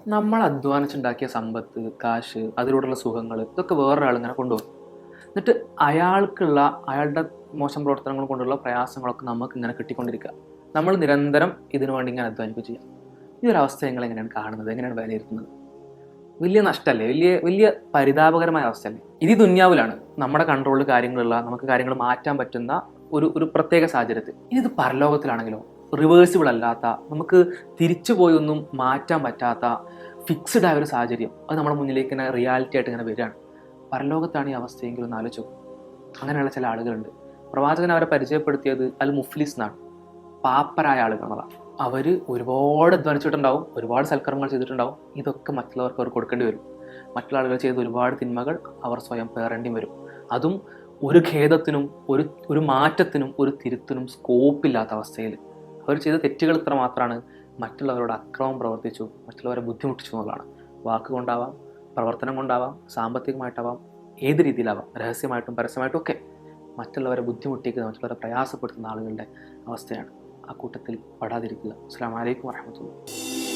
നമ്മൾ അധ്വാനിച്ചുണ്ടാക്കിയ സമ്പത്ത്, കാശ്, അതിലൂടെയുള്ള സുഖങ്ങൾ ഇതൊക്കെ വേറൊരാൾ ഇങ്ങനെ കൊണ്ടുപോകും. എന്നിട്ട് അയാളുടെ മോശം പ്രവർത്തനങ്ങൾ കൊണ്ടുള്ള പ്രയാസങ്ങളൊക്കെ നമുക്ക് ഇങ്ങനെ കിട്ടിക്കൊണ്ടിരിക്കുക. നമ്മൾ നിരന്തരം ഇതിനു വേണ്ടി ഇങ്ങനെ അധ്വാനിക്കുക ചെയ്യാം. ഈ ഒരു അവസ്ഥ നിങ്ങൾ എങ്ങനെയാണ് കാണുന്നത്, എങ്ങനെയാണ് വിലയിരുത്തുന്നത്? വലിയ നഷ്ടമല്ലേ, വലിയ വലിയ പരിതാപകരമായ അവസ്ഥയല്ലേ? ഇത് ദുന്യാവിലാണ് നമ്മുടെ കൺട്രോളിൽ കാര്യങ്ങളുള്ള, നമുക്ക് കാര്യങ്ങൾ മാറ്റാൻ പറ്റുന്ന ഒരു ഒരു പ്രത്യേക സാഹചര്യത്തിൽ. ഇനി ഇത് പരലോകത്തിലാണെങ്കിലോ, റിവേഴ്സിബിൾ അല്ലാത്ത, നമുക്ക് തിരിച്ചു പോയി ഒന്നും മാറ്റാൻ പറ്റാത്ത ഫിക്സ്ഡ് ആയ ഒരു സാഹചര്യം അത് നമ്മുടെ മുന്നിലേക്ക് ഇങ്ങനെ റിയാലിറ്റി ആയിട്ട് ഇങ്ങനെ വരികയാണ്. പരലോകത്താണ് ഈ അവസ്ഥയെങ്കിലും ഒന്ന് ആലോചിച്ചു. അങ്ങനെയുള്ള ചില ആളുകളുണ്ട്. പ്രവാചകൻ അവരെ പരിചയപ്പെടുത്തിയത് അൽ മുഫ്ലിസ് എന്നാണ്, പാപ്പരായ ആളുകൾ എന്നതാണ്. അവർ ഒരുപാട് അധ്വാനിച്ചിട്ടുണ്ടാവും, ഒരുപാട് സൽക്കർമ്മങ്ങൾ ചെയ്തിട്ടുണ്ടാവും. ഇതൊക്കെ മറ്റുള്ളവർക്ക് അവർ കൊടുക്കേണ്ടി വരും. മറ്റുള്ള ആളുകൾ ചെയ്ത ഒരുപാട് തിന്മകൾ അവർ സ്വയം പേറേണ്ടി വരും. അതും ഒരു ഖേദത്തിനും ഒരു മാറ്റത്തിനും ഒരു തിരുത്തിനും സ്കോപ്പില്ലാത്ത അവസ്ഥയിൽ. അവർ ചെയ്ത തെറ്റുകൾ ഇത്ര മാത്രമാണ്, മറ്റുള്ളവരോട് അക്രമം പ്രവർത്തിച്ചു, മറ്റുള്ളവരെ ബുദ്ധിമുട്ടിച്ചു എന്നുള്ളതാണ്. വാക്കുകൊണ്ടാവാം, പ്രവർത്തനം കൊണ്ടാവാം, സാമ്പത്തികമായിട്ടാവാം, ഏത് രീതിയിലാവാം, രഹസ്യമായിട്ടും പരസ്യമായിട്ടും ഒക്കെ മറ്റുള്ളവരെ ബുദ്ധിമുട്ടിക്കുന്ന, മറ്റുള്ളവരെ പ്രയാസപ്പെടുത്തുന്ന ആളുകളുടെ അവസ്ഥയാണ്. ആ കൂട്ടത്തിൽ പെടാതിരിക്കുക. അസ്സലാമു അലൈക്കും വറഹ്മത്തുള്ളാഹി.